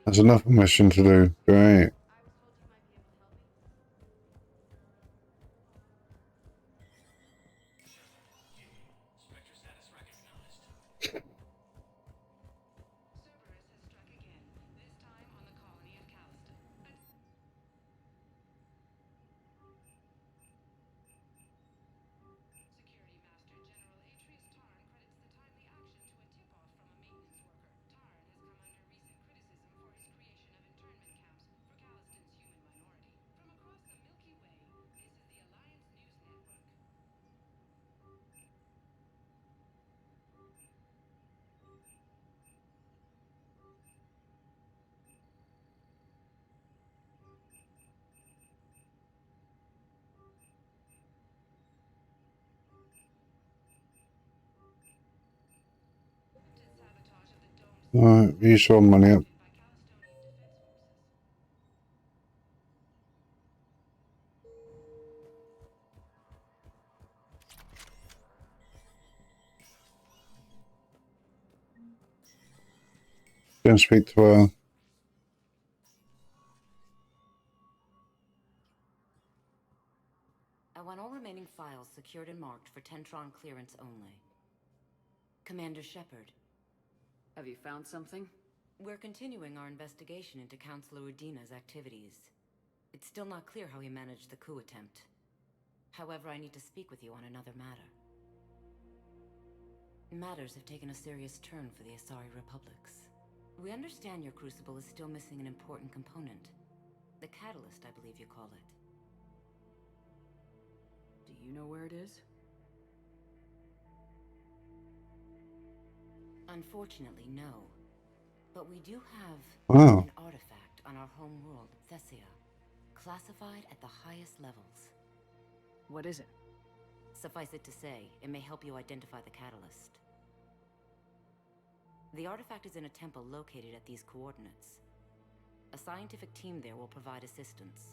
There's another mission to do. Great. Alright, use your money up. Go and speak to her. I want all remaining files secured and marked for Tentron clearance only. Commander Shepard. Have you found something? We're continuing our investigation into Counselor Udina's activities. It's still not clear how he managed the coup attempt. However, I need to speak with you on another matter. Matters have taken a serious turn for the Asari Republics. We understand your crucible is still missing an important component. The catalyst, I believe you call it. Do you know where it is? Unfortunately, no. But we do have an artifact on our home world, Thessia, classified at the highest levels. What is it? Suffice it to say, it may help you identify the catalyst. The artifact is in a temple located at these coordinates. A scientific team there will provide assistance.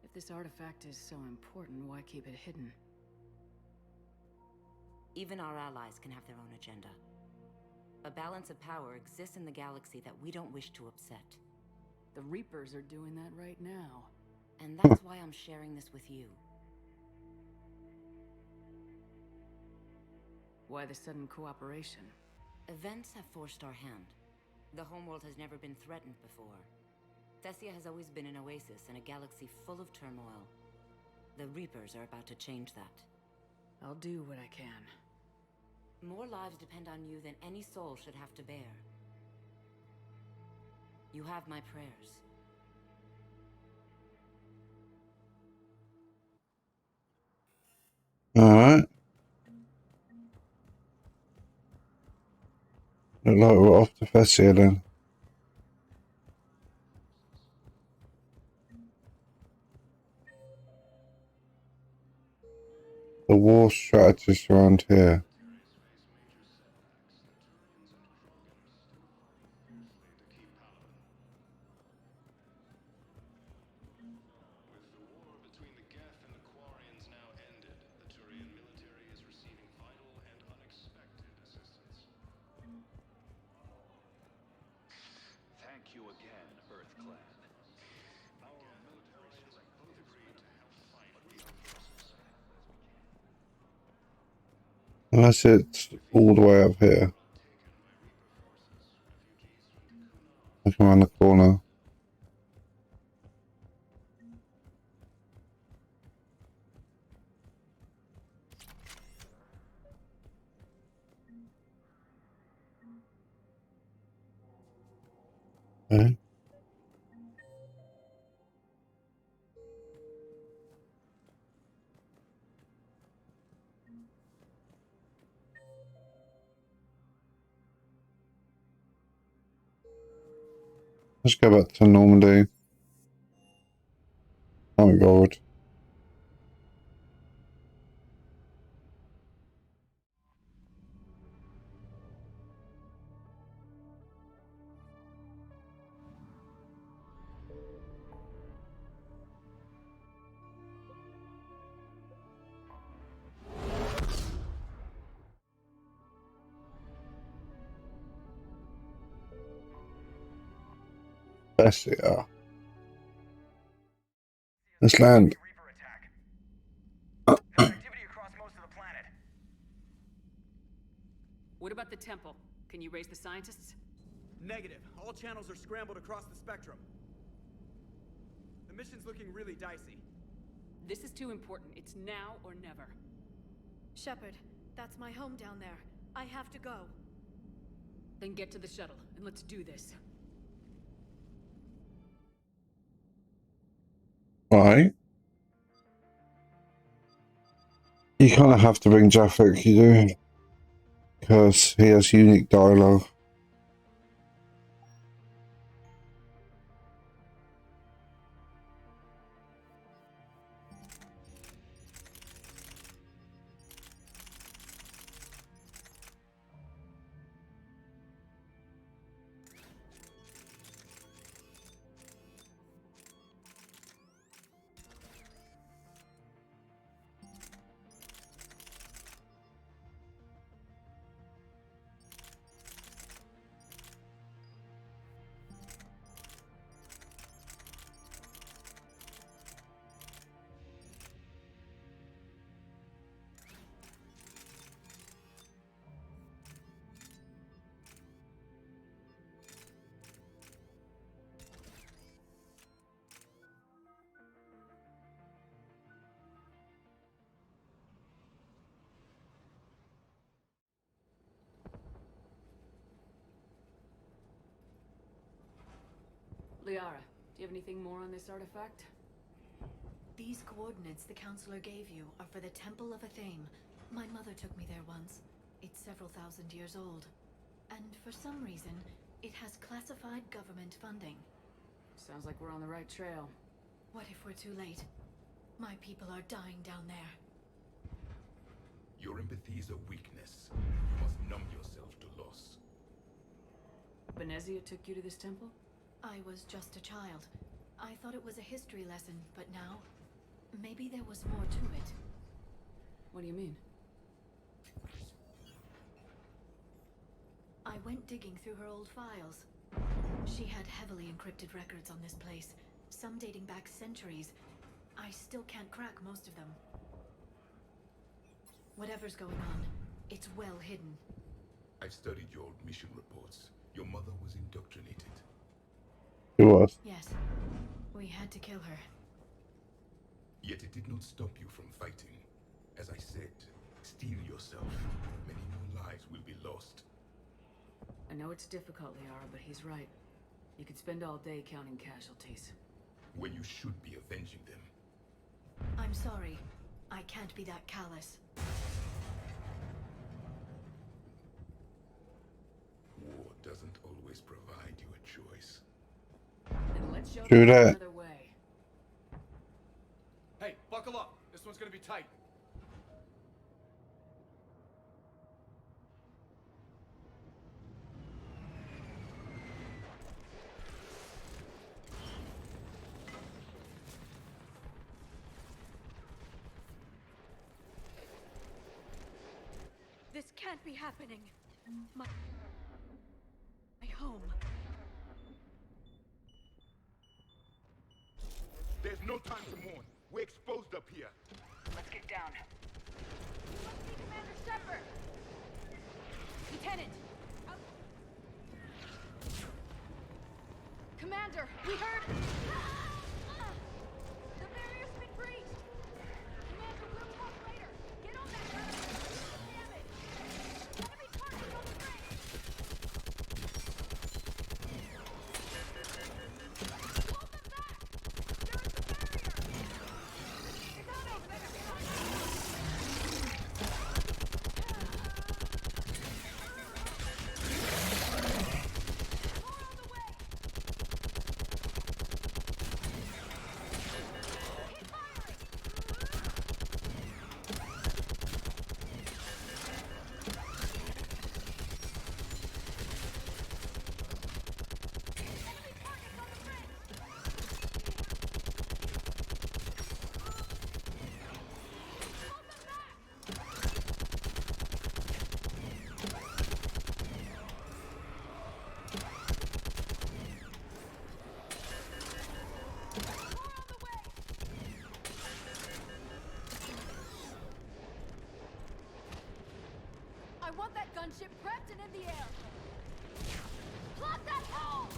If this artifact is so important, why keep it hidden? Even our allies can have their own agenda. A balance of power exists in the galaxy that we don't wish to upset. The Reapers are doing that right now. And that's why I'm sharing this with you. Why the sudden cooperation? Events have forced our hand. The homeworld has never been threatened before. Thessia has always been an oasis in a galaxy full of turmoil. The Reapers are about to change that. I'll do what I can. More lives depend on you than any soul should have to bear. You have my prayers. Alright. Look like we're off to Thessia then. The war strategist around here. Thank you again, Earth Clan. Our military strength both agreed to help fight, but we are forces. Unless it's all the way up here. Look around the corner. Okay. Let's go back to Normandy. Oh god. Thessia. Let's land. Reaper attack. There's activity across most of the planet. What about the temple? Can you raise the scientists? Negative. All channels are scrambled across the spectrum. The mission's looking really dicey. This is too important. It's now or never. Shepard, that's my home down there. I have to go. Then get to the shuttle, and let's do this. Right. You kind of have to bring Jaffek, you do. Because he has unique dialogue. Liara, do you have anything more on this artifact? These coordinates the Counselor gave you are for the Temple of Athame. My mother took me there once. It's several thousand years old. And for some reason, it has classified government funding. Sounds like we're on the right trail. What if we're too late? My people are dying down there. Your empathy is a weakness. You must numb yourself to loss. Benezia took you to this temple? I was just a child. I thought it was a history lesson, but now, maybe there was more to it. What do you mean? I went digging through her old files. She had heavily encrypted records on this place, some dating back centuries. I still can't crack most of them. Whatever's going on, it's well hidden. I've studied your old mission reports. Your mother was indoctrinated. It was. Yes, we had to kill her. Yet it did not stop you from fighting. As I said, steel yourself. Many more lives will be lost. I know it's difficult, Liara, but he's right. You could spend all day counting casualties. When you should be avenging them. I'm sorry. I can't be that callous. War doesn't always provide you a choice. Then let's show True them that. another way. Hey, buckle up. This one's gonna be tight. This can't be happening. My home. There's no time to mourn. We're exposed up here. Let's get down. Commander Shepard! Lieutenant! Commander, we heard... The barrier's been breached! Commander, we'll talk later! Get on that ladder! Damn it! Enemy target on the bridge! Hold them back! There is the barrier! It's on over there! More on the way! gunship prepped and in the air. Plug that hole!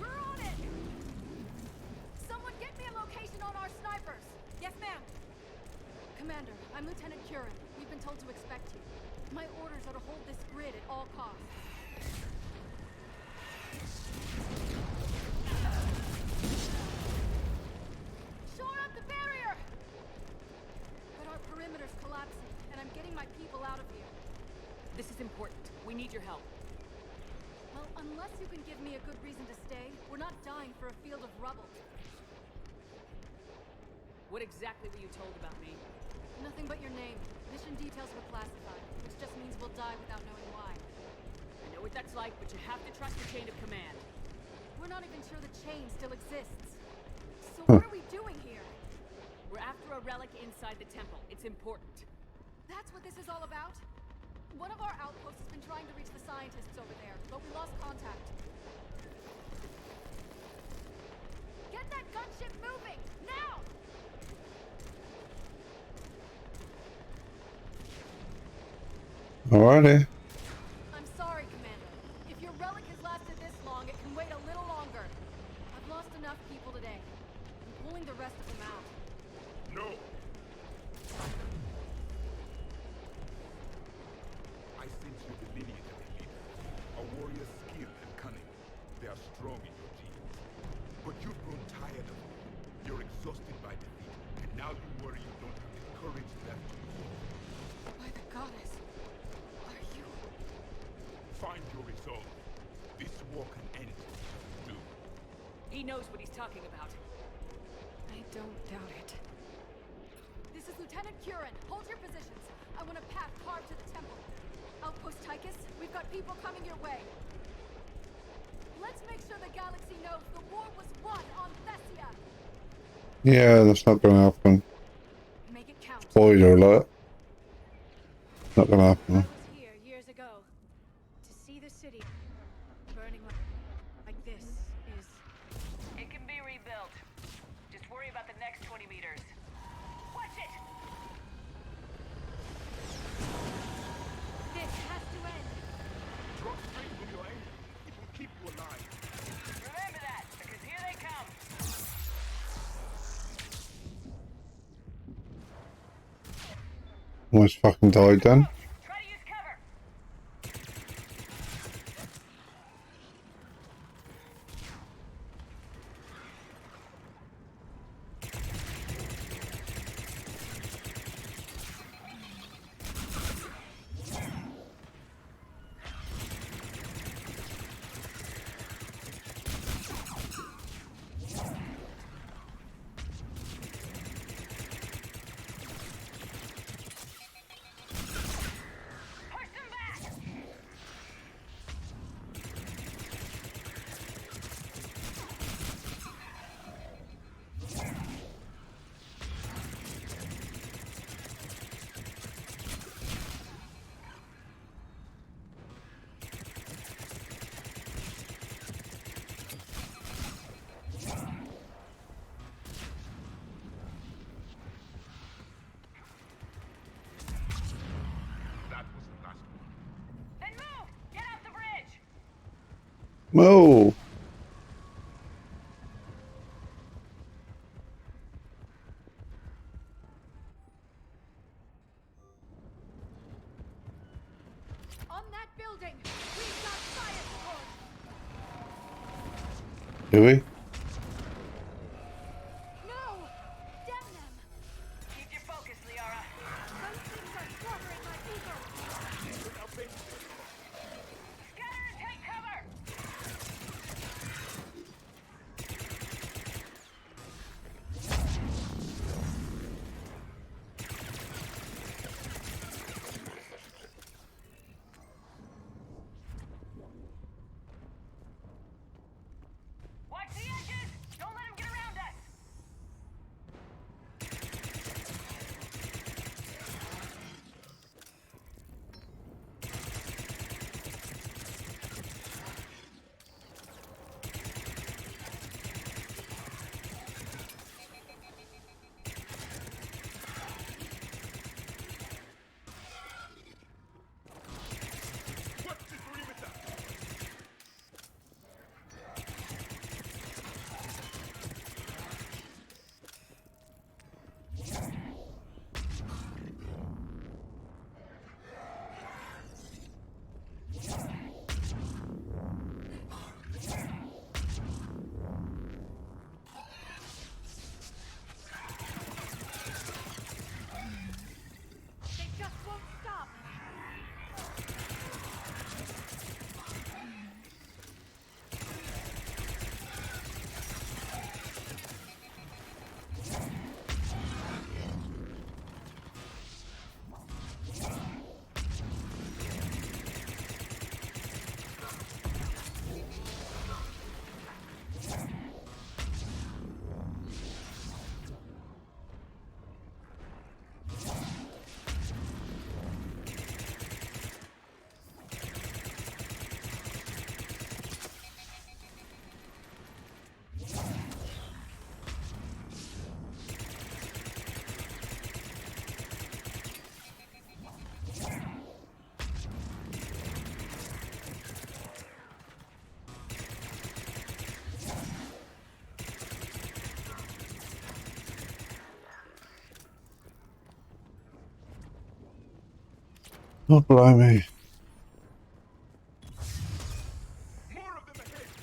We're on it! Someone get me a location on our snipers. Yes, ma'am. Commander, I'm Lieutenant Curran. We've been told to expect you. My orders are to hold this grid at all costs. Shore up the barrier! But our perimeter's collapsing, and I'm getting my people out of here. This is important. We need your help. Well, unless you can give me a good reason to stay, we're not dying for a field of rubble. What exactly were you told about me? Nothing but your name. Mission details were classified, which just means we'll die without knowing why. I know what that's like, but you have to trust the chain of command. We're not even sure the chain still exists. So what are we doing here? We're after a relic inside the temple. It's important. That's what this is all about? One of our outposts has been trying to reach the scientists over there, but we lost contact. Get that gunship moving! Now! Alrighty. I'm sorry, Commander. If your relic has lasted this long, it can wait a little longer. I've lost enough people today. I'm pulling the rest of them out. No! I sense you the lineage of a leader. A warrior's skill and cunning. They are strong in your genes. But you've grown tired of them. You're exhausted by defeat, and now you worry you don't have the courage left to war. By the goddess. Are you... Find your resolve. This war can end. Do. He knows what he's talking about. I don't doubt it. This is Lieutenant Curran. Hold your positions. I want a path carved to the temple. Outpost Tychus, we've got people coming your way. Let's make sure the galaxy knows the war was won on Thessia. Yeah, that's not gonna happen. Make it count. Spoiler alert. Not gonna I happen. was here years ago. To see the city burning like this is... It can be rebuilt. Just worry about the next 20 meters. Watch it! This has to end. Draw straight from your aim. It will keep you alive. Remember that, because here they come. Almost fucking died then. Try to use cover. Push them back. That was the last one. Then move! Get off the bridge! Whoa. On that building, we've got fire support. Do we? No! Damn them! Keep your focus, Liara. Those things are slaughtering my people. Scatter and take cover! Watch the Oh, blimey. More of them ahead!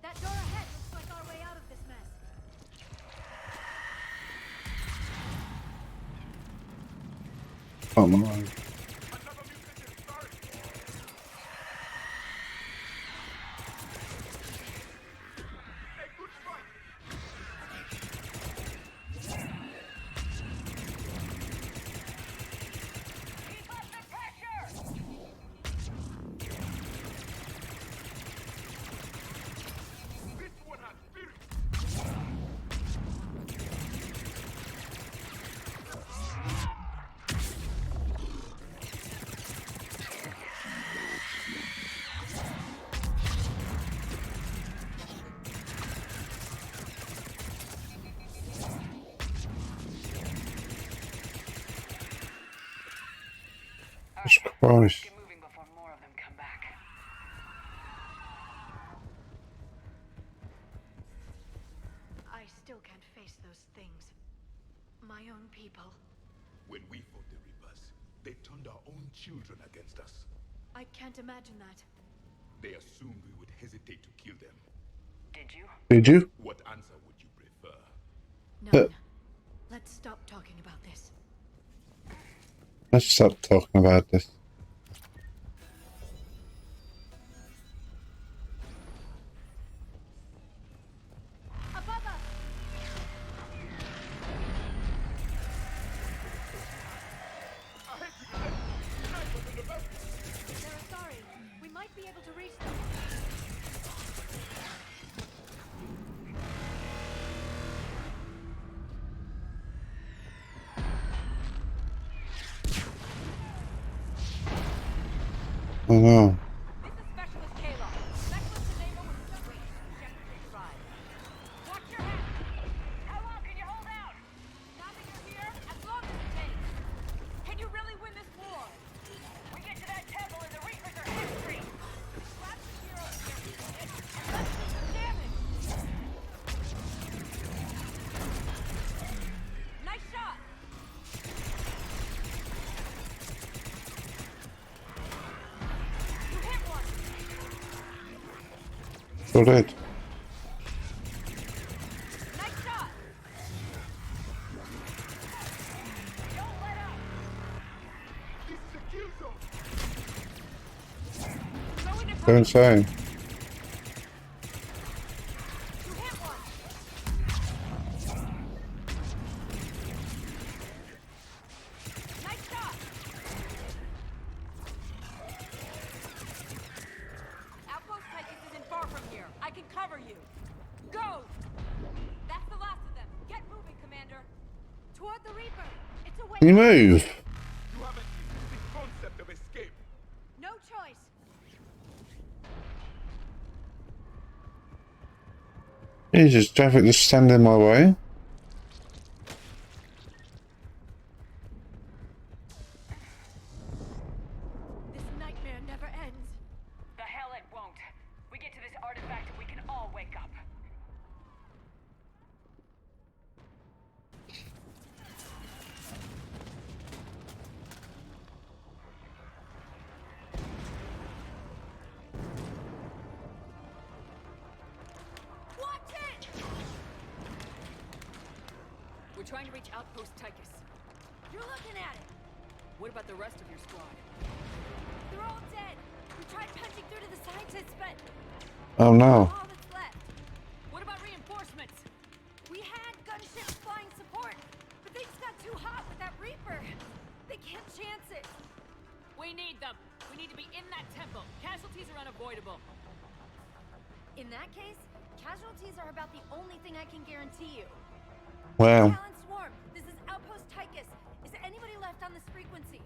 That door ahead looks like our way out of this mess. Come on. Another mutation start! A good strike! Keep up the pressure! This one has spirit! Jesus Christ. Get moving before more of them come back. I still can't face those things. My own people. When we fought the Reapers, they turned our own children against us. I can't imagine that. They assumed we would hesitate to kill them. Did you? Did you? What answer would you prefer? None. Let's stop talking about this. Let's stop talking about this. Above us! They're sorry. We might be able to reach them. I know. This is Specialist Kayla. Specialist Enable with Subway. Shepherd 5. Watch your head. How long can you hold out? Nothing you're here, as long as it takes. Can you really win this war? We get to that temple and the Reapers are history. Slap the heroes here, and let's do some damage. Nice shot. You hit one. Sure did. Nice shot. Don't let up. This is a kill zone! Go into They're cover. insane. You hit one. Nice shot. Outpost Titus isn't far from here. I can cover you. Go! That's the last of them. Get moving, Commander. Toward the Reaper! It's away! Can you move? You have an interesting concept of escape. No choice! Jesus, traffic just standing in my way. This nightmare never ends. The hell it won't. We get to this artifact and we can all wake up. Watch it! We're trying to reach Outpost Tychus. You're looking at it! What about the rest of your squad? They're all dead! We tried punching through to the scientists, but Oh no. all that's left. What about reinforcements? We had gunships flying support, but things got too hot with that Reaper. They can't chance it. We need them. We need to be in that temple. Casualties are unavoidable. In that case, casualties are about the only thing I can guarantee you. Wow. Talon Swarm, this is Outpost Tychus. Is anybody left on this frequency?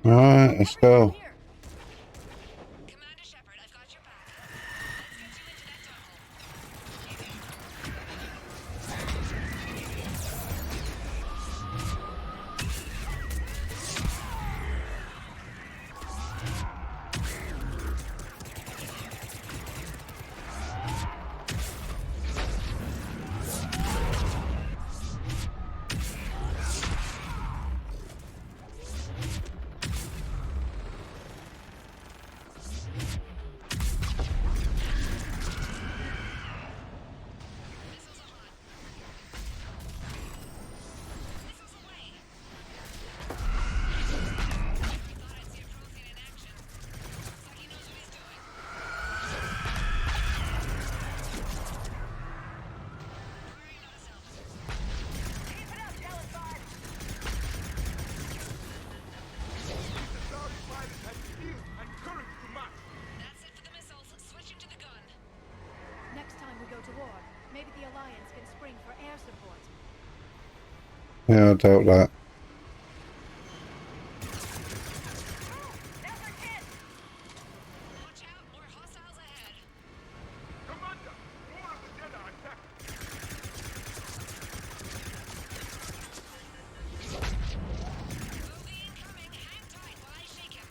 Commander! Alright, let's Everyone go. here! Commander Shepard, I've got your back. Let's get you into that tunnel. Next time we go to war, maybe the Alliance can spring for air support. Yeah, I doubt that. Watch out, more hostiles ahead. Commander, more of the dead are attacking. Bogey incoming. Hang tight while I shake him.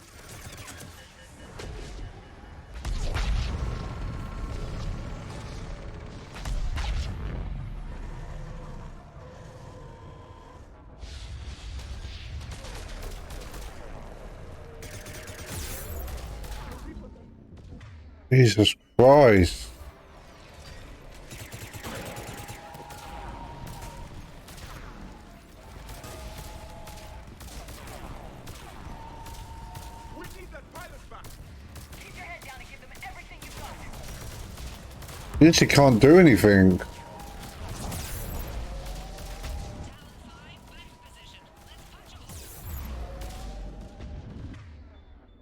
Jesus Christ. We need that pilot back. Keep your head down and give them everything you've got. You literally can't do anything. Talon 5, back in position. Let's punch a hole.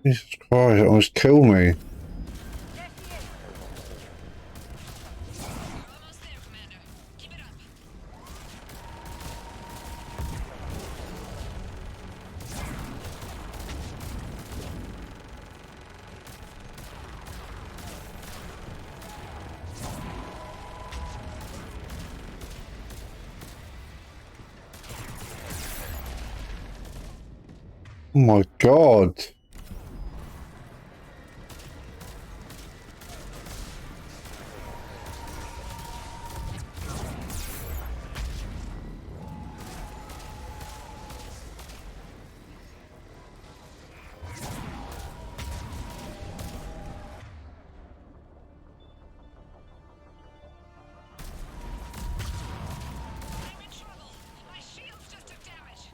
Jesus Christ, it almost killed me. There she is. We're almost there, Commander. Keep it up. Oh my God. I'm in trouble. My shields just took damage.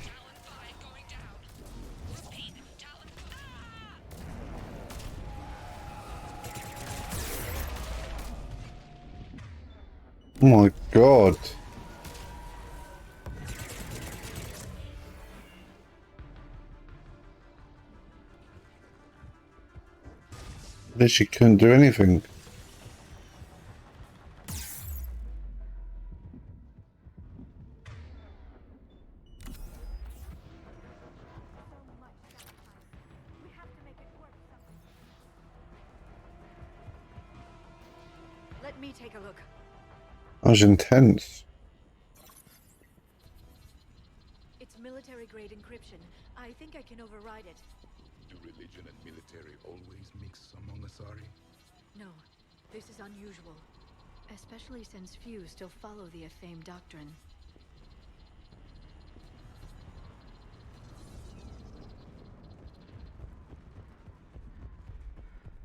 Talon 5 going down. Repeat, Talon. Ah! Oh my God. Literally couldn't do anything. We have to make it work somehow. Let me take a look. That was intense. It's military-grade encryption. I think I can override it. Do religion and military always mix among Asari? No, this is unusual. Especially since few still follow the Athame doctrine.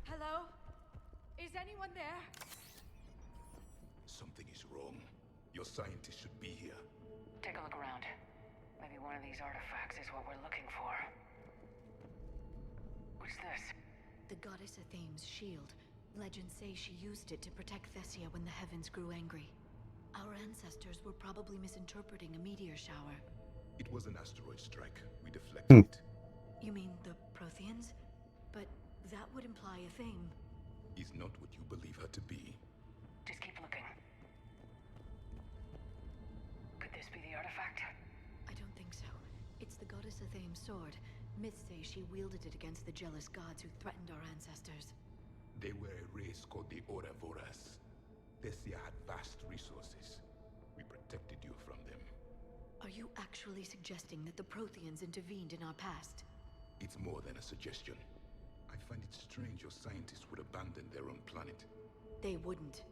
Hello? Is anyone there? Something is wrong. Your scientists should be here. Take a look around. Maybe one of these artifacts is what we're looking for. What's this? The goddess Athame's shield. Legends say she used it to protect Thessia when the heavens grew angry. Our ancestors were probably misinterpreting a meteor shower. It was an asteroid strike. We deflected it. You mean the Protheans? But that would imply Athame. Is not what you believe her to be. Just keep looking. Could this be the artifact? I don't think so. It's the goddess Athame's sword. Myths say she wielded it against the jealous gods who threatened our ancestors. They were a race called the Ouroboros. Thessia had vast resources. We protected you from them. Are you actually suggesting that the Protheans intervened in our past? It's more than a suggestion. I find it strange your scientists would abandon their own planet. They wouldn't.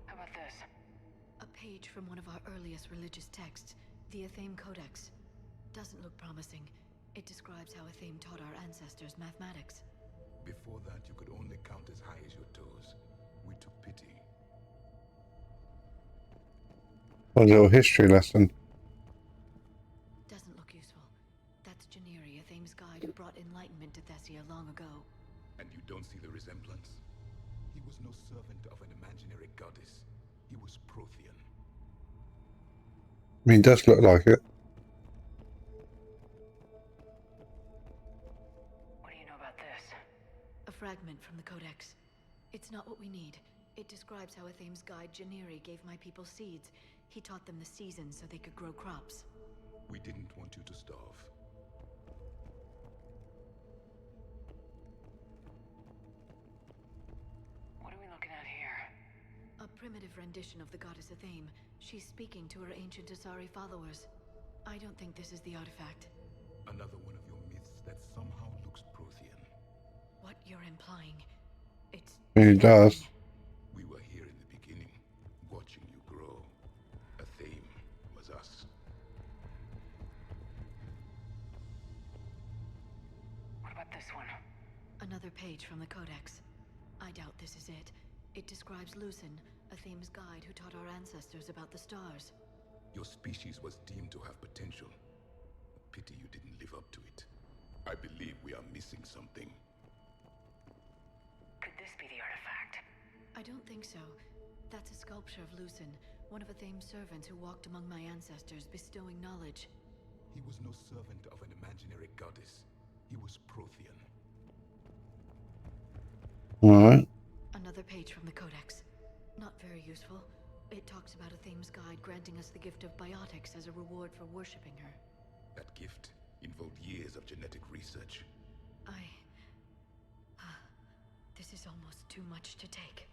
How about this? A page from one of our earliest religious texts, the Athame Codex. Doesn't look promising. It describes how Athame taught our ancestors mathematics. Before that, you could only count as high as your toes. We took pity. A little history lesson. Doesn't look useful. That's Janiri, Athame's guide who brought enlightenment to Thessia long ago. And you don't see the resemblance? He was no servant of an imaginary goddess. He was Prothean. I mean, it does look like it. What do you know about this? A fragment from the Codex. It's not what we need. It describes how Athame's guide Janiri gave my people seeds. He taught them the seasons so they could grow crops. We didn't want you to starve. What are we looking at here? A primitive rendition of the goddess Athame. She's speaking to her ancient Asari followers. I don't think this is the artifact. Another one of your myths that somehow looks Prothean. What you're implying, it's... It does. We were here in the beginning, watching you grow. Athame was us. What about this one? Another page from the Codex. I doubt this is it. It describes Lucen, Athame's guide who taught our ancestors about the stars. Your species was deemed to have potential. Pity you didn't live up to it. I believe we are missing something. Could this be the artifact? I don't think so. That's a sculpture of Lucen, one of Athame's servants who walked among my ancestors, bestowing knowledge. He was no servant of an imaginary goddess. He was Prothean. Alright. Another page from the Codex. Not very useful. It talks about Athame's guide granting us the gift of biotics as a reward for worshipping her. That gift involved years of genetic research. This is almost too much to take.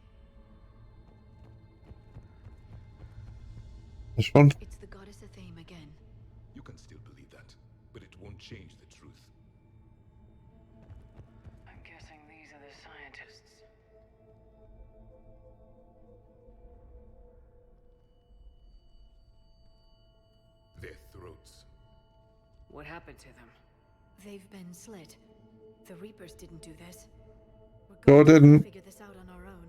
This one? It's the goddess Athame again. You can still believe that, but it won't change the truth. I'm guessing these are the scientists. Their throats. What happened to them? They've been slit. The Reapers didn't do this. Sure We're going to didn't. figure this out on our own.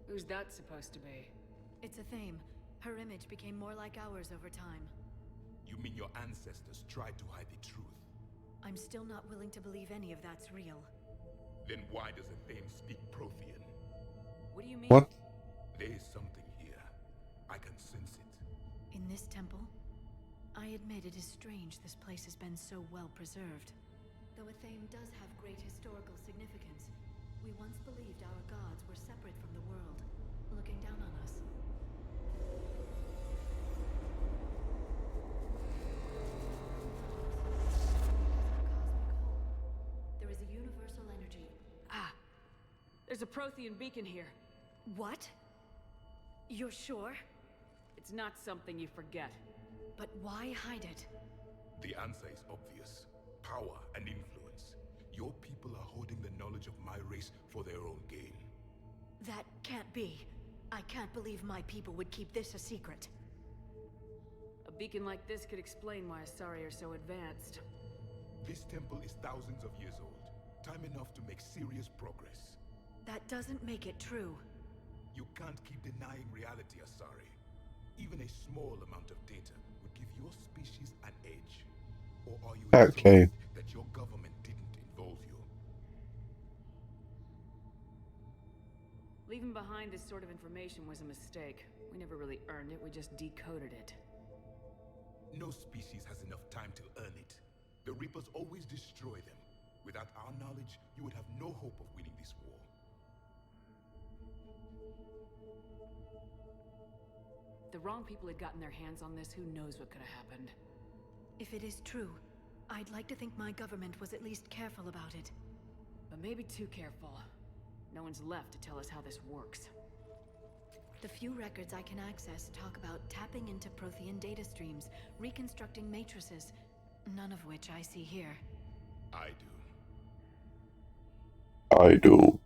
Who's that supposed to be? It's Athame. Her image became more like ours over time. You mean your ancestors tried to hide the truth? I'm still not willing to believe any of that's real. Then why does Athame speak Prothean? What do you mean? What? There is something here. I can sense it. In this temple? I admit it is strange this place has been so well preserved. Though Athame does have great historical significance, we once believed our gods were separate from the world, looking down on us. There is a universal energy. Ah! There's a Prothean beacon here. What? You're sure? It's not something you forget. But why hide it? The answer is obvious. Power and influence. Your people are holding the knowledge of my race for their own gain. That can't be. I can't believe my people would keep this a secret. A beacon like this could explain why Asari are so advanced. This temple is thousands of years old. Time enough to make serious progress. That doesn't make it true. You can't keep denying reality, Asari. Even a small amount of data would give your species an edge. Or are you Okay. insulted that your government didn't involve you? Leaving behind this sort of information was a mistake. We never really earned it, we just decoded it. No species has enough time to earn it. The Reapers always destroy them. Without our knowledge, you would have no hope of winning this war. the wrong people had gotten their hands on this, who knows what could have happened. If it is true, I'd like to think my government was at least careful about it. But maybe too careful. No one's left to tell us how this works. The few records I can access talk about tapping into Prothean data streams, reconstructing matrices, none of which I see here. I do. I do.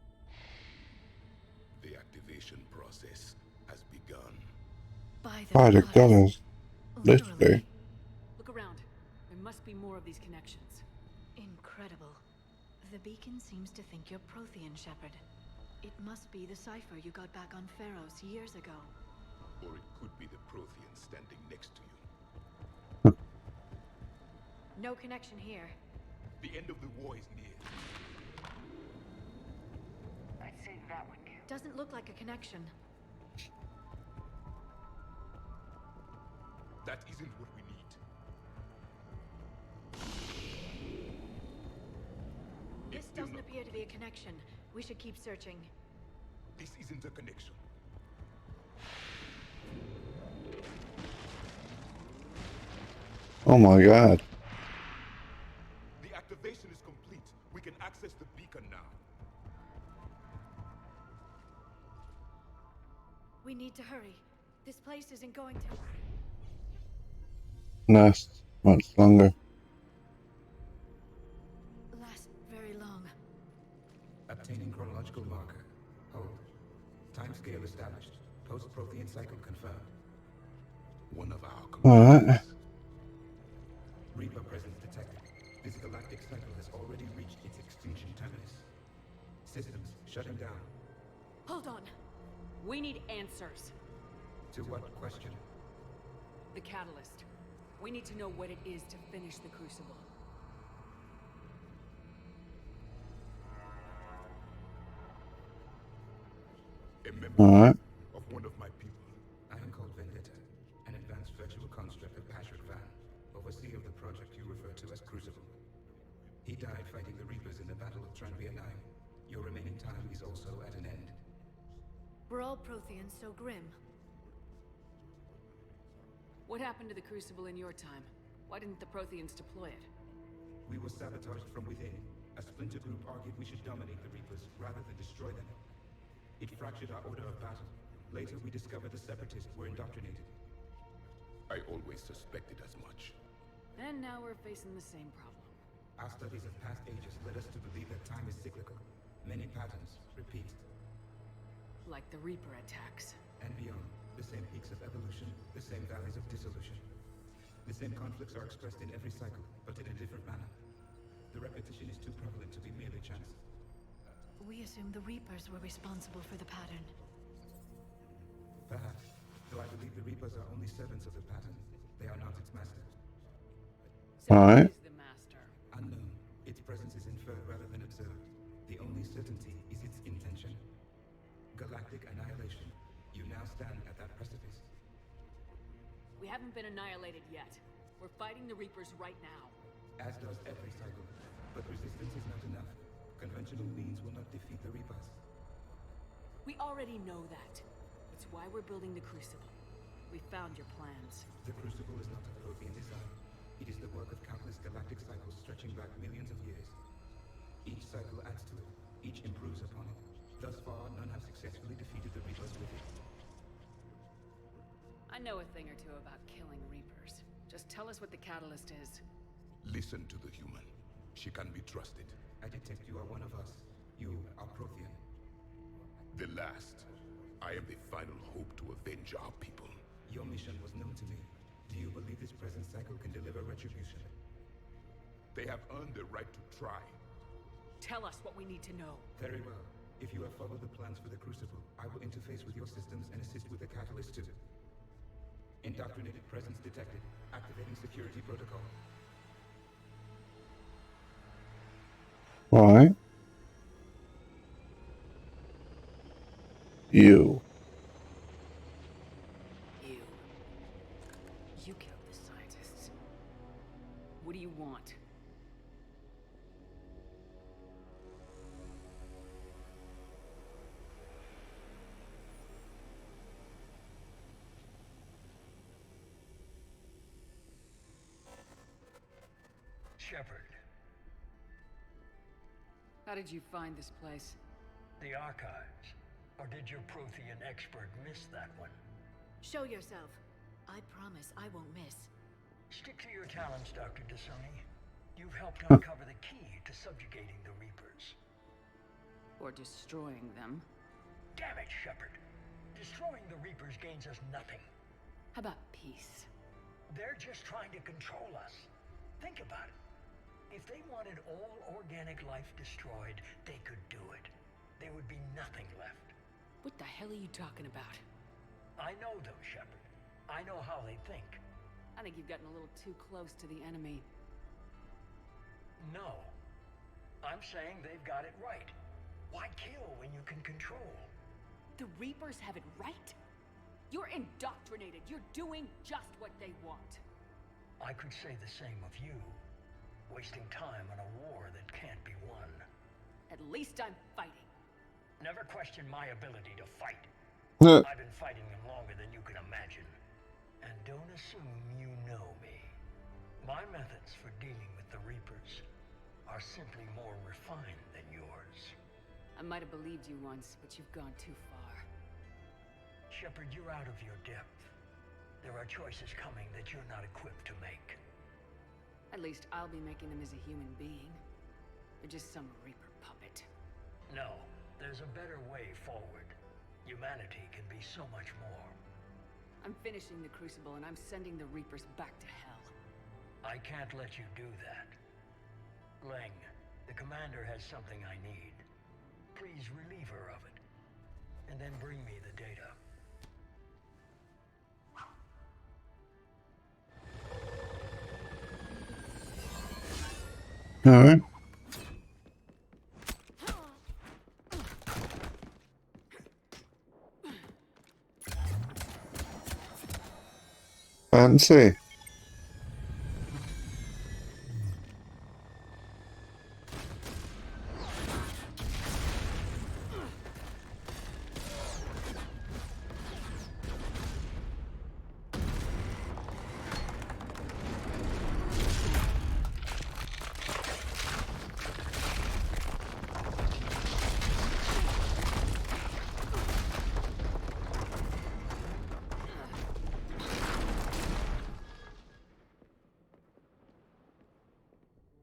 The activation process has begun. By By the goddess. Literally. Literally. Look around. There must be more of these connections. Incredible. The beacon seems to think you're Prothean, Shepard. It must be the cipher you got back on Pharaohs years ago. Or it could be the Prothean standing next to you. No connection here. The end of the war is near. I'd say that one counts. Doesn't look like a connection. That isn't what we need. This It's still doesn't not appear to be a connection. We should keep searching. This isn't a connection. Oh my god. The activation is complete. We can access the beacon now. We need to hurry. This place isn't going to... Last much longer. last very long. Obtaining chronological marker. Hold. Timescale established. Post-Prothean cycle confirmed. One of our Alright. companions. Reaper presence detected. This galactic cycle has already reached its extinction terminus. Systems shutting down. Hold on. We need answers. To what question? The catalyst. We need to know what it is to finish the Crucible. A member Alright. of one of my people. I am called Vendetta, an advanced virtual construct of Patrick Van, overseer of the project you refer to as Crucible. He died fighting the Reapers in the Battle of Tranvia 9. Your remaining time is also at an end. Were all Protheans so grim? What happened to the Crucible in your time? Why didn't the Protheans deploy it? We were sabotaged from within. A splinter group argued we should dominate the Reapers rather than destroy them. It fractured our order of battle. Later, we discovered the Separatists were indoctrinated. I always suspected as much. And now we're facing the same problem. Our studies of past ages led us to believe that time is cyclical. Many patterns repeat. Like the Reaper attacks. And beyond, the same peaks of evolution, the same valleys of dissolution. The same conflicts are expressed in every cycle, but in a different manner. The repetition is too prevalent to be merely chance. We assumed the Reapers were responsible for the pattern. Perhaps, though I believe the Reapers are only servants of the pattern. They are not its masters. So Alright. who is the master? Unknown, its presence is inferred rather than observed. The only certainty is its intention. Galactic annihilation. You now stand at that precipice. We haven't been annihilated yet. We're fighting the Reapers right now. As does every cycle. But resistance is not enough. Conventional means will not defeat the Reapers. We already know that. It's why we're building the Crucible. We found your plans. The Crucible is not a Prothean design. It is the work of countless galactic cycles stretching back millions of years. Each cycle adds to it. Each improves upon it. Thus far, none have successfully defeated the Reapers with it. I know a thing or two about killing Reapers. Just tell us what the catalyst is. Listen to the human. She can be trusted. I detect you are one of us. You are Prothean. The last. I am the final hope to avenge our people. Your mission was known to me. Do you believe this present cycle can deliver retribution? They have earned the right to try. Tell us what we need to know. Very well. If you have followed the plans for the Crucible, I will interface with your systems and assist with the catalyst too. Indoctrinated presence detected. Activating security protocol. Alright. You. You killed the scientists. What do you want? Shepard. How did you find this place? The archives. Or did your Prothean expert miss that one? Show yourself. I promise I won't miss. Stick to your talents, Dr. Dasani. You've helped uncover the key to subjugating the Reapers. Or destroying them? Damn it, Shepard. Destroying the Reapers gains us nothing. How about peace? They're just trying to control us. Think about it. If they wanted all organic life destroyed, they could do it. There would be nothing left. What the hell are you talking about? I know them, Shepard. I know how they think. I think you've gotten a little too close to the enemy. No. I'm saying they've got it right. Why kill when you can control? The Reapers have it right? You're indoctrinated. You're doing just what they want. I could say the same of you. Wasting time on a war that can't be won. At least I'm fighting. Never question my ability to fight. Huh. I've been fighting them longer than you can imagine. And don't assume you know me. My methods for dealing with the Reapers are simply more refined than yours. I might have believed you once, but you've gone too far. Shepard, you're out of your depth. There are choices coming that you're not equipped to make. At least I'll be making them as a human being. You're just some Reaper puppet. No, there's a better way forward. Humanity can be so much more. I'm finishing the Crucible and I'm sending the Reapers back to hell. I can't let you do that. Leng, the commander has something I need. Please relieve her of it. And then bring me the data. Alright. Fancy.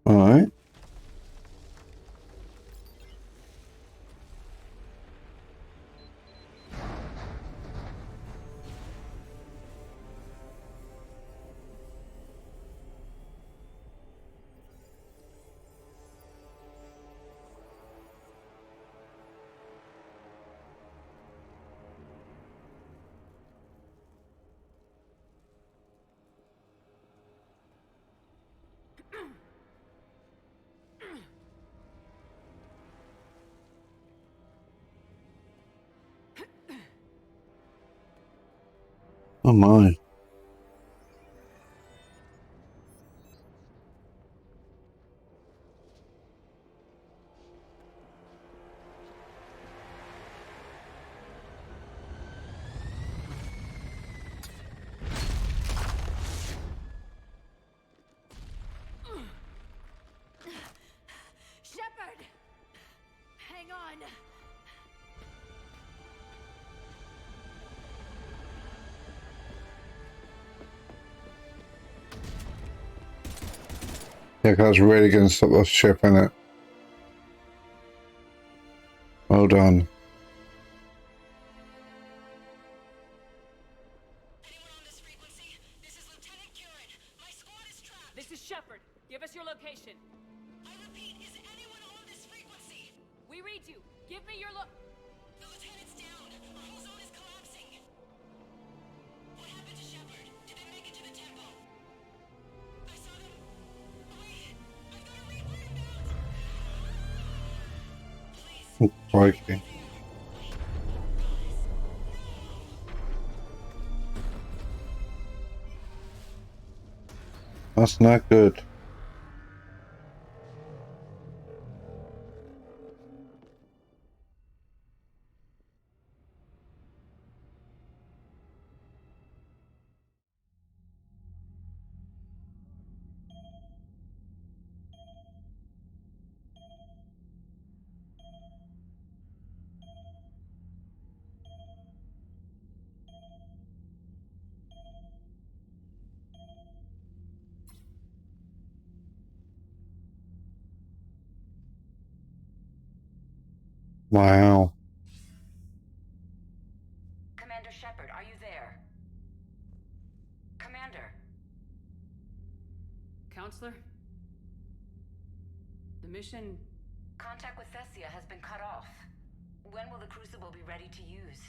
Alright. Oh my. Shepard! Hang on! Yeah, that's really going to stop the ship, innit? Well done. Anyone on this frequency? This is Lieutenant Curran. My squad is trapped. This is Shepard. Give us your location. I repeat, is anyone on this frequency? We read you. Give me your look. The lieutenant's down. Our whole zone is collapsing. What happened to Shepard? Did they make it to the temple? I saw them. Wait, I've got a Reaper inbound. Please. Crikey. That's not good. Wow. Commander Shepard, are you there? Commander. Counselor? The mission... Contact with Thessia has been cut off. When will the Crucible be ready to use?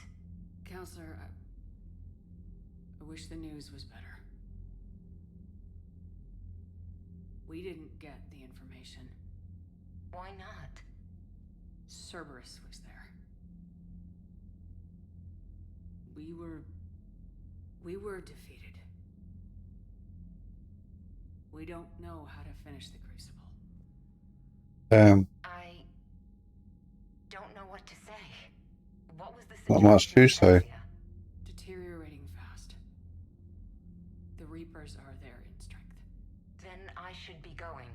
Counselor, I wish the news was better. We didn't get the information. Why not? Cerberus was there. We were defeated. We don't know how to finish the Crucible. Damn. I don't know what to say. What was the Not situation much to with say. Thessia? Deteriorating fast. The Reapers are there in strength. Then I should be going.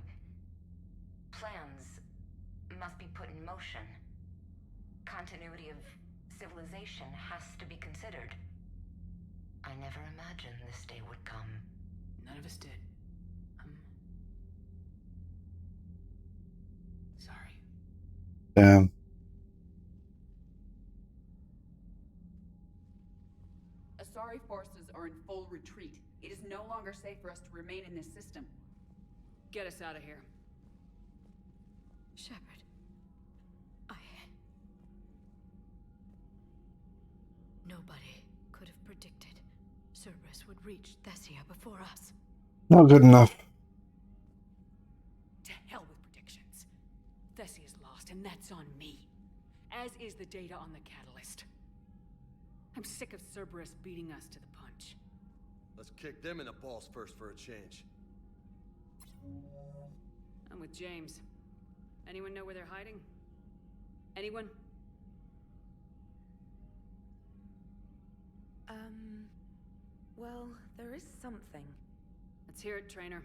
Plans must be put in motion. Continuity of civilization has to be considered. I never imagined this day would come. None of us did. Sorry. Damn. Asari forces are in full retreat. It is no longer safe for us to remain in this system. Get us out of here. Shepard. Nobody could have predicted Cerberus would reach Thessia before us. Not good enough. To hell with predictions. Thessia's lost, and that's on me. As is the data on the catalyst. I'm sick of Cerberus beating us to the punch. Let's kick them in the balls first for a change. I'm with James. Anyone know where they're hiding? Anyone? Well, there is something. Let's hear it, Trainer.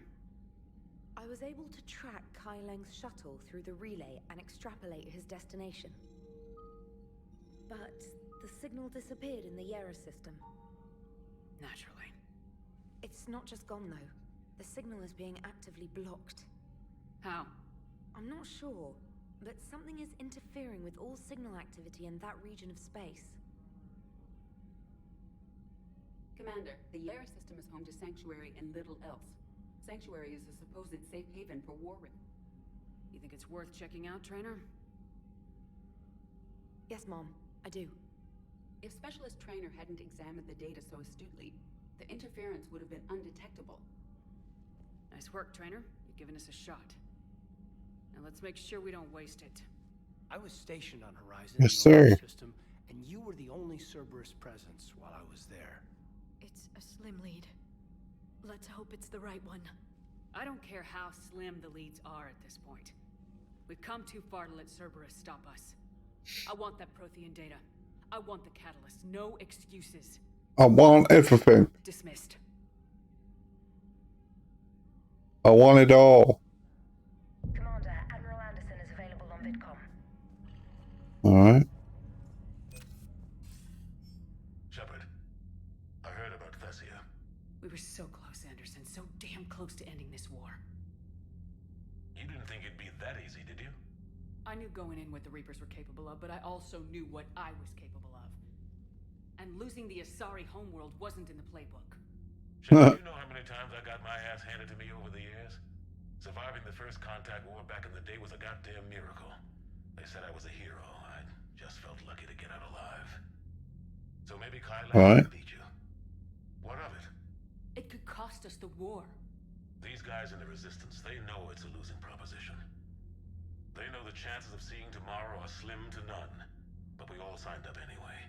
I was able to track Kai Leng's shuttle through the relay and extrapolate his destination. But the signal disappeared in the Yera system. Naturally. It's not just gone, though. The signal is being actively blocked. How? I'm not sure, but something is interfering with all signal activity in that region of space. Commander, the Yera system is home to Sanctuary and little else. Sanctuary is a supposed safe haven for Warwick. You think it's worth checking out, Trainer? Yes, Mom, I do. If Specialist Trainer hadn't examined the data so astutely, the interference would have been undetectable. Nice work, Trainer. You've given us a shot. Now let's make sure we don't waste it. I was stationed on Horizon Yes, in the sir. Nova system, and you were the only Cerberus presence while I was there. It's a slim lead. Let's hope it's the right one. I don't care how slim the leads are at this point. We've come too far to let Cerberus stop us. I want that Prothean data. I want the catalyst. No excuses. I want everything. Dismissed. I want it all. Commander, Admiral Anderson is available on VidCom. Alright. Shepard, I heard about Thessia. We were so close, Anderson. So damn close to ending this war. You didn't think it'd be that easy, did you? I knew going in what the Reapers were capable of, but I also knew what I was capable of. And losing the Asari homeworld wasn't in the playbook. Shepard, you know how many times I got my ass handed to me over the years? Surviving the first contact war back in the day was a goddamn miracle. They said I was a hero. I just felt lucky to get out alive. So maybe Kyla Right. beat you. What of it? It could cost us the war. These guys in the Resistance, they know it's a losing proposition. They know the chances of seeing tomorrow are slim to none. But we all signed up anyway.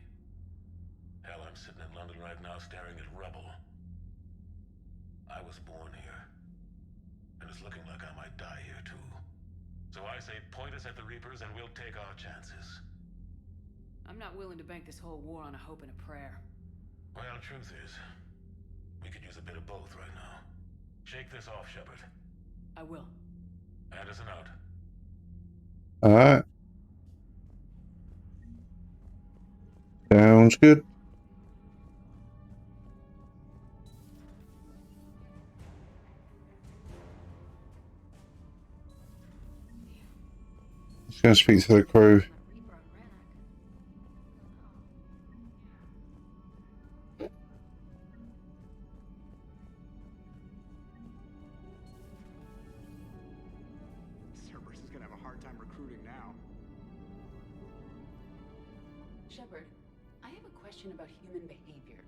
Hell, I'm sitting in London right now staring at rubble. I was born here. And it's looking like I might die here too. So I say point us at the Reapers and we'll take our chances. I'm not willing to bank this whole war on a hope and a prayer. Well, truth is, we could use a bit of both right now. Shake this off, Shepard. I will. Anderson out. Alright. Sounds good. Just gonna speak to the crew. Reaper unrest. hard time recruiting now. Shepard, I have a question about human behavior.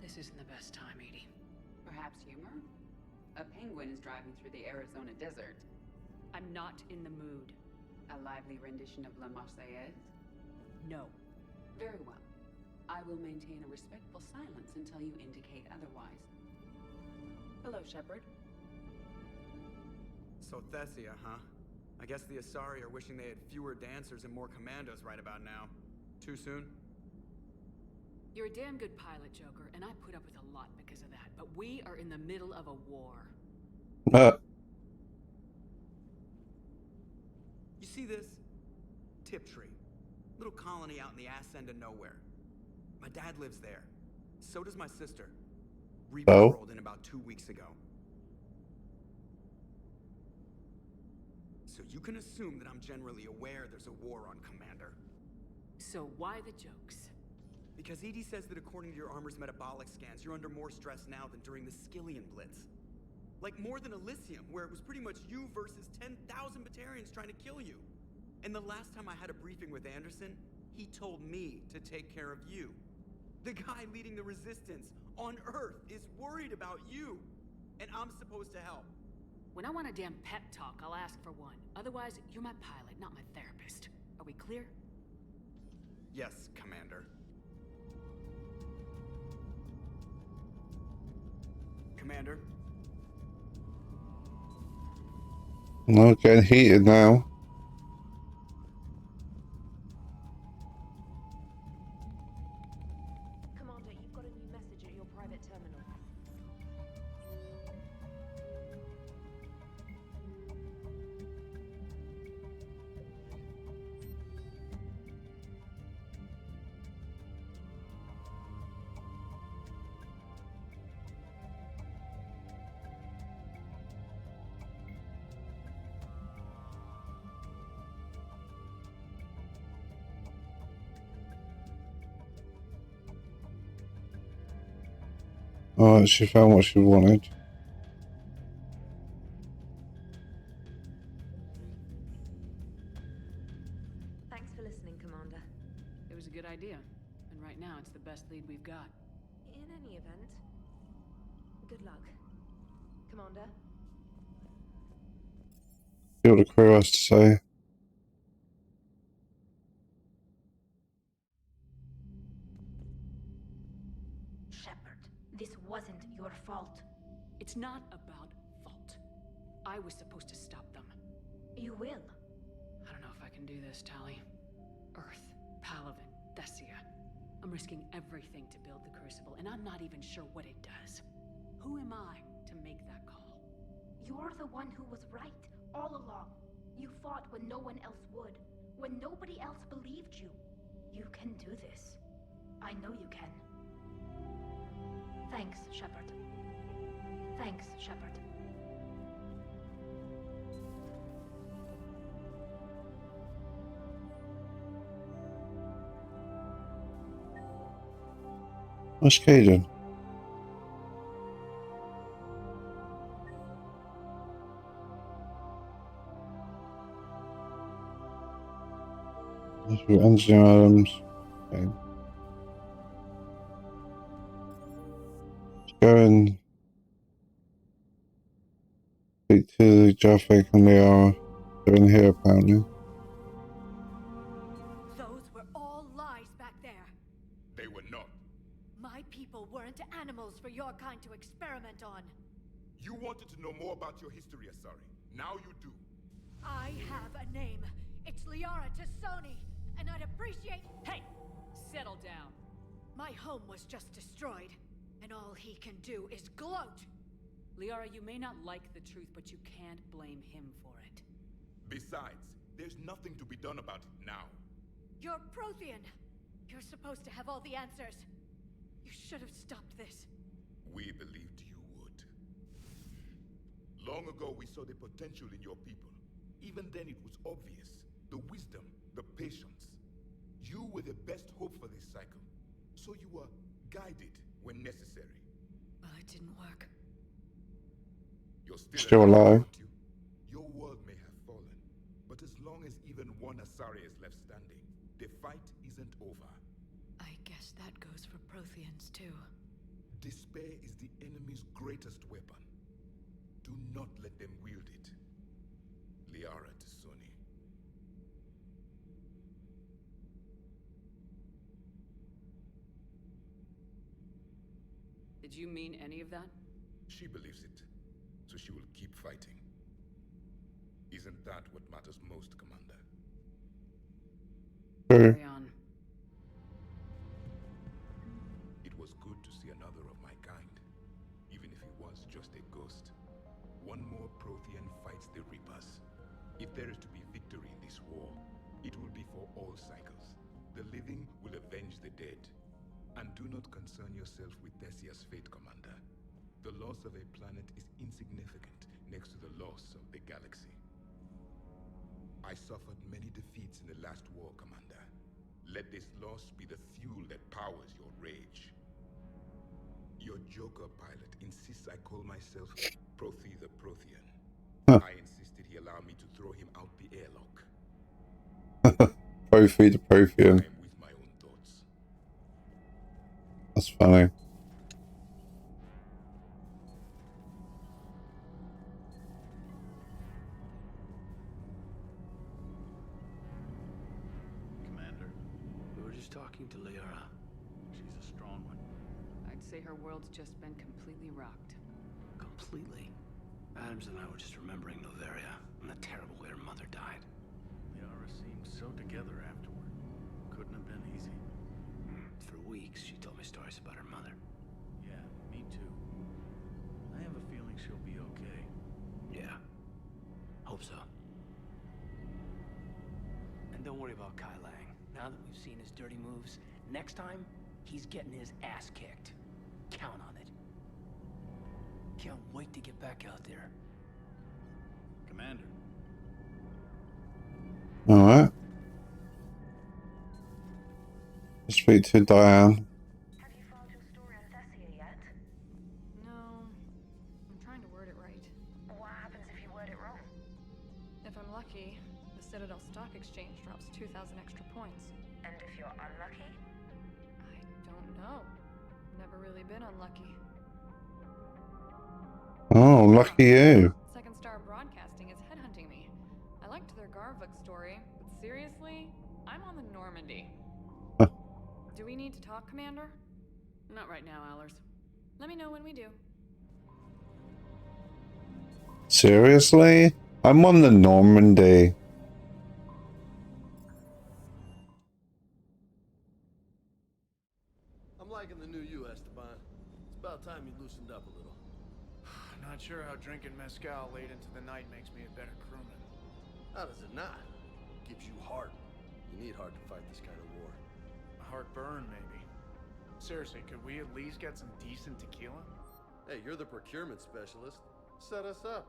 This isn't the best time, Edie. Perhaps humor? A penguin is driving through the Arizona desert. I'm not in the mood. A lively rendition of La Marseillaise? No. Very well. I will maintain a respectful silence until you indicate otherwise. Hello, Shepard. So Thessia, huh? I guess the Asari are wishing they had fewer dancers and more commandos right about now. Too soon? You're a damn good pilot, Joker, and I put up with a lot because of that. But we are in the middle of a war. You see this? Tiptree. Little colony out in the ass end of nowhere. My dad lives there. So does my sister. Reapers rolled in about 2 weeks ago. So you can assume that I'm generally aware there's a war on, Commander. So why the jokes? Because Edie says that according to your armor's metabolic scans, you're under more stress now than during the Skillian Blitz. Like more than Elysium, where it was pretty much you versus 10,000 Batarians trying to kill you. And the last time I had a briefing with Anderson, he told me to take care of you. The guy leading the resistance on Earth is worried about you. And I'm supposed to help. When I want a damn pep talk, I'll ask for one. Otherwise, you're my pilot, not my therapist. Are we clear? Yes, Commander. Commander? No, getting heated now. Commander, you've got a new message at your private terminal. Alright, she found what she wanted. Thanks for listening, Commander. It was a good idea. And right now, it's the best lead we've got. In any event, good luck. Commander? See what the crew has to say. Shepard, this wasn't your fault. It's not about fault. I was supposed to stop them. You will. I don't know if I can do this, Tali. Earth, Palaven, Thessia. I'm risking everything to build the Crucible, and I'm not even sure what it does. Who am I to make that call? You're the one who was right all along. You fought when no one else would, when nobody else believed you. You can do this. I know you can. Thanks, Shepard. Thanks, Shepard. What's Caden? Engineer items. Okay. Let's go and speak to Jaffic and Liara. They're in here apparently. Those were all lies back there. They were not. My people weren't animals for your kind to experiment on. You wanted to know more about your history, Asari. Now you do. I have a name. It's Liara Tassoni, and I'd appreciate... Hey! Settle down. My home was just destroyed, and all he can do is gloat. Liara, you may not like the truth, but you can't blame him for it. Besides, there's nothing to be done about it now. You're Prothean. You're supposed to have all the answers. You should have stopped this. We believed you would. Long ago, we saw the potential in your people. Even then, it was obvious. The wisdom, the patience. You were the best hope for this cycle. So you were guided when necessary. Well, it didn't work. You're Still alive. aren't you? Your world may have fallen, but as long Asari is left standing. The fight isn't over. I guess that goes for Protheans too. Despair is the enemy's greatest weapon. Do not let them wield it. Liara to Sony. Did you mean any of that? She believes it, so she will keep fighting. Isn't that what matters most, Commander? Carry on. It was good to see another of my kind, even if he was just a ghost. One more Prothean fights the Reapers. If there is to be victory in this war, it will be for all cycles. The living will avenge the dead. And do not concern yourself with Thessia's fate, Commander. The loss of a planet is insignificant next to the loss of the galaxy. I suffered many defeats in the last war, Commander. Let this loss be the fuel that powers your rage. Your Joker pilot insists I call myself Prothe the Prothean. Huh. I insisted he allow me to throw him out the airlock. Profi the Prothean. I am with my own thoughts. That's funny. Commander, we were just talking to Liara. She's a strong one. I'd say her world's just been completely rocked. Completely. Adams and I were just remembering Noveria and the terrible way her mother died. Liara seemed so together afterward. Couldn't have been easy. For weeks, she told me stories about her mother. Yeah, me too. I have a feeling she'll be okay. Yeah. Hope so. And don't worry about Kai Lang. Now that we've seen his dirty moves, next time, he's getting his ass kicked. Count on it. Can't wait to get back out there. Commander. Alright. Speak to Diane. Have you filed your story on Thessia yet? No. I'm trying to word it right. What happens if you word it wrong? If I'm lucky, the Citadel Stock Exchange drops 2,000 extra points. And if you're unlucky? I don't know. Never really been unlucky. Oh, lucky you. Second Star Broadcasting is headhunting me. I liked their Garvik story, but seriously, I'm on the Normandy. Huh. Do we need to talk, Commander? Not right now, Allers. Let me know when we do. Seriously? I'm on the Normandy. I'm liking the new you, Esteban. It's about time you loosened up a little. Not sure how drinking mezcal late into the night makes me a better crewman. How does it not? Gives you heart. You need heart to fight this kind of war. A heartburn, maybe. Seriously, could we at least get some decent tequila? Hey, you're the procurement specialist. Set us up.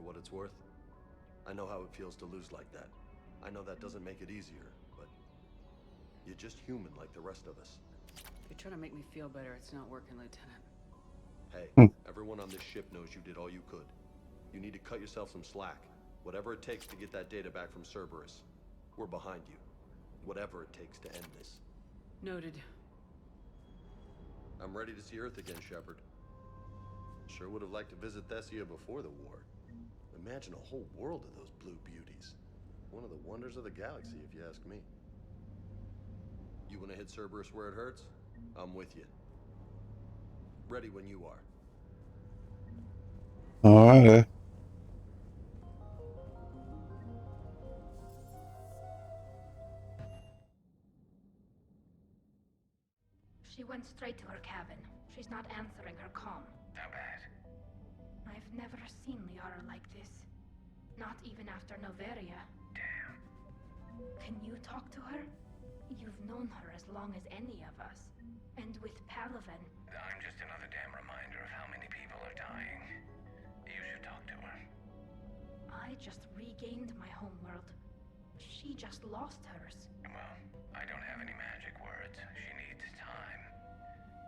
what it's worth. I know how it feels to lose like that. I know that doesn't make it easier, but you're just human like the rest of us. If you're trying to make me feel better, it's not working, Lieutenant. Hey, everyone on this ship knows you did all you could. You need to cut yourself some slack. Whatever it takes to get that data back from Cerberus. We're behind you. Whatever it takes to end this. Noted. I'm ready to see Earth again, Shepard. Sure would have liked to visit Thessia before the war. Imagine a whole world of those blue beauties. One of the wonders of the galaxy, if you ask me. You want to hit Cerberus where it hurts? I'm with you. Ready when you are. Alright. She went straight to her cabin. She's not answering her comm. How bad? I've never seen Liara like this. Not even after Noveria. Damn. Can you talk to her? You've known her as long as any of us. And with Palaven... I'm just another damn reminder of how many people are dying. You should talk to her. I just regained my homeworld. She just lost hers. Well, I don't have any magic words. She needs time.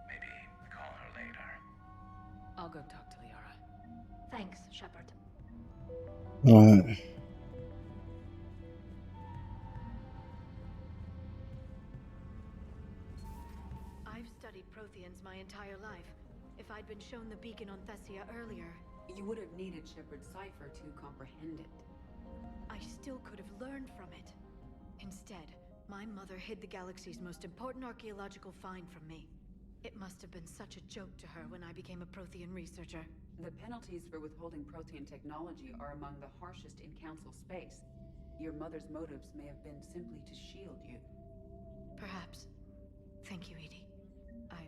Maybe call her later. I'll go talk to Liara. Thanks, Shepard. Alright. I've studied Protheans my entire life. If I'd been shown the beacon on Thessia earlier... You would have needed Shepard's cipher to comprehend it. I still could have learned from it. Instead, my mother hid the galaxy's most important archaeological find from me. It must have been such a joke to her when I became a Prothean researcher. The penalties for withholding Prothean technology are among the harshest in Council space. Your mother's motives may have been simply to shield you. Perhaps. Thank you, Edie. I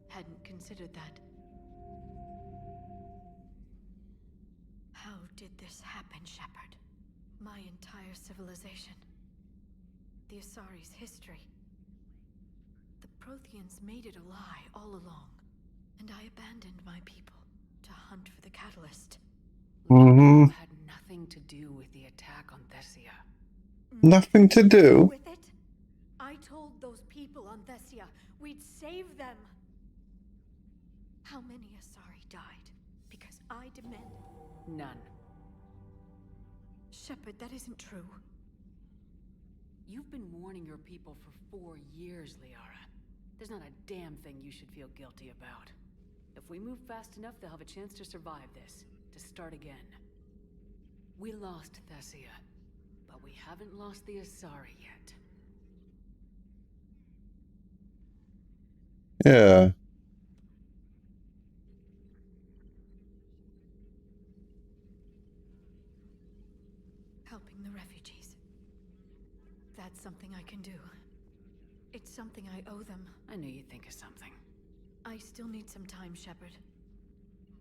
hadn't considered that. How did this happen, Shepard? My entire civilization. The Asari's history. The Protheans made it a lie all along, and I abandoned my people to hunt for the catalyst. Had nothing to do with the attack on Thessia. Nothing to do with it? I told those people on Thessia we'd save them. How many Asari died? Because I demanded... None. Shepard, that isn't true. You've been warning your people for 4 years, Liara. There's not a damn thing you should feel guilty about. If we move fast enough, they'll have a chance to survive this, to start again. We lost Thessia, but we haven't lost the Asari yet. Yeah. Helping the refugees. That's something I can do. It's something I owe them. I knew you'd think of something. I still need some time, Shepard.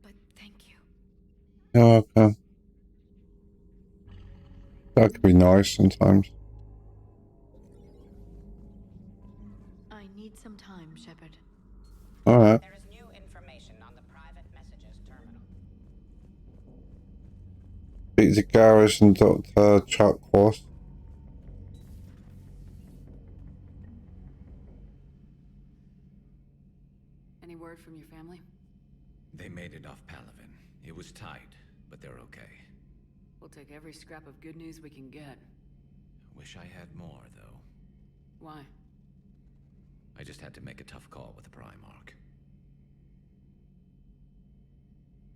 But thank you. Oh, okay. That could be nice sometimes. I need some time, Shepard. Alright. There is new information on the private messages terminal. Speak to Garrus and Dr. Chuckworth. Any word from your family? They made it off Palaven. It was tight, but they're okay. We'll take every scrap of good news we can get. Wish I had more, though. Why? I just had to make a tough call with the Primarch.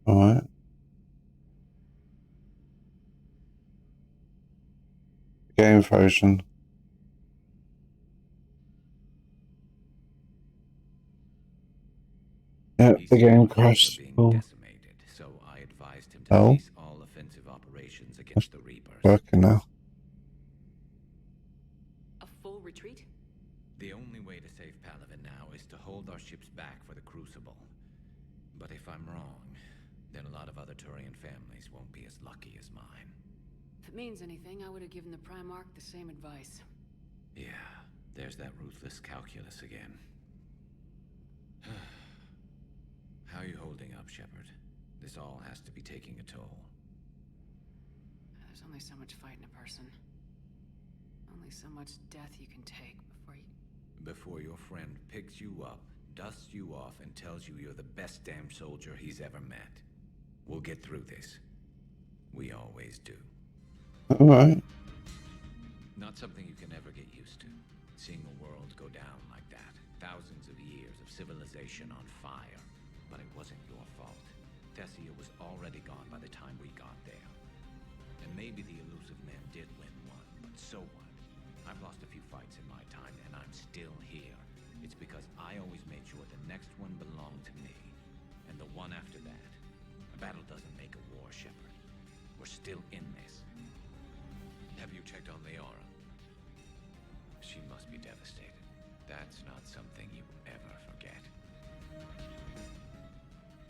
Alright. Game version. Yeah, the game crashed. Cool. Decimated, so I advised him to cease all offensive operations against the Reapers. Working now. A full retreat? The only way to save Palaven now is to hold our ships back for the Crucible. But if I'm wrong, then a lot of other Turian families won't be as lucky as mine. If it means anything, I would have given the Primarch the same advice. Yeah, there's that ruthless calculus again. How are you holding up, Shepard? This all has to be taking a toll. There's only so much fight in a person. Only so much death you can take before you... Before your friend picks you up, dusts you off, and tells you you're the best damn soldier he's ever met. We'll get through this. We always do. Alright. Not something you can ever get used to. Seeing the world go down like that. Thousands of years of civilization on fire. But it wasn't your fault. Thessia was already gone by the time we got there. And maybe the elusive men did win one, but so what? I've lost a few fights in my time, and I'm still here. It's because I always made sure the next one belonged to me. And the one after that. A battle doesn't make a war, Shepard. We're still in this. Have you checked on Liara? She must be devastated. That's not something you ever forget.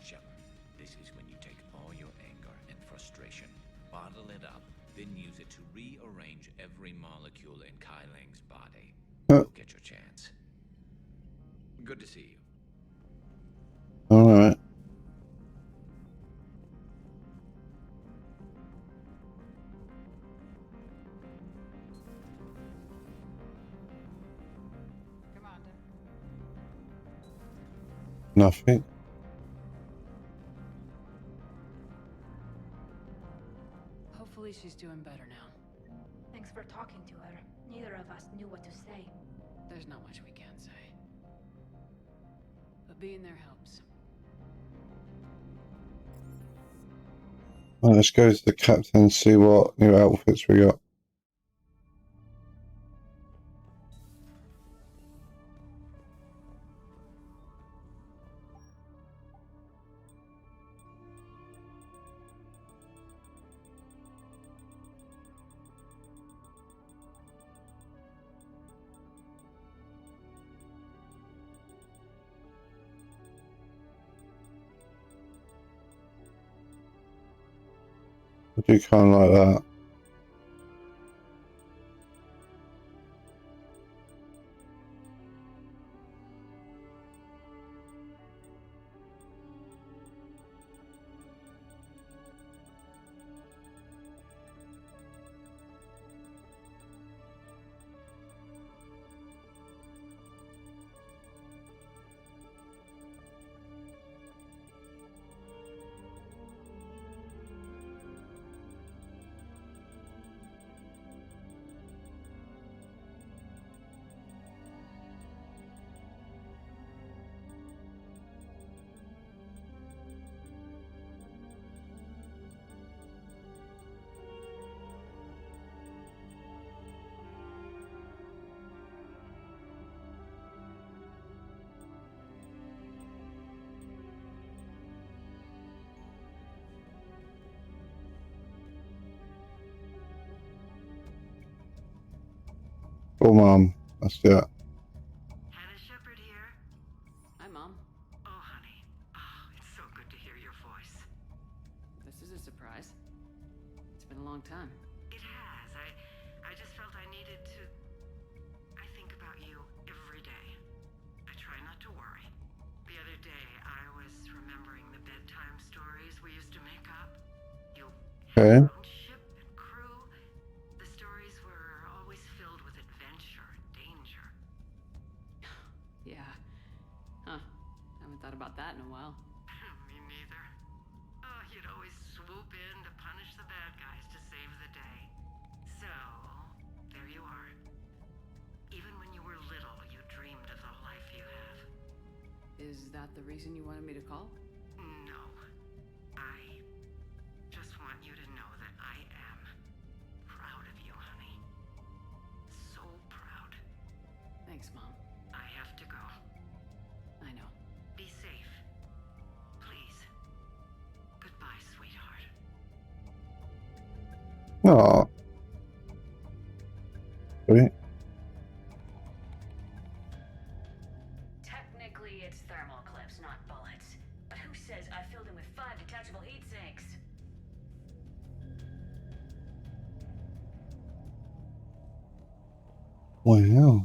Shepard, this is when you take all your anger and frustration, bottle it up, then use it to rearrange every molecule in Kai Ling's body. You'll get your chance. Good to see you. Alright. Nothing. Hopefully she's doing better now. Thanks for talking to her. Neither of us knew what to say. There's not much we can say. But being there helps. Right, let's go to the captain and see what new outfits we got. I do kind of like that. Oh, Mom. Let's do it. Hannah Shepard here. Hi, Mom. Oh, honey. Oh, it's so good to hear your voice. This is a surprise. It's been a long time. It has. I just felt I needed to... I think about you every day. I try not to worry. The other day, I was remembering the bedtime stories we used to make up. You had Okay. your own ship and crew. The stories were always filled with adventure and danger. Yeah. Huh. Haven't thought about that in a while. Me neither. Oh, you'd always swoop in to punish the bad guys to save the day. So, there you are. Even when you were little, you dreamed of the life you have. Is that the reason you wanted me to call? No. I just want you to know that I am proud of you, honey. So proud. Thanks, Mom. I have to go. I know. Be safe. Please. Goodbye, sweetheart. Aw. Sweet. Technically, it's thermal clips, not bullets. But who says I filled them with 5 detachable heat sinks? Wow.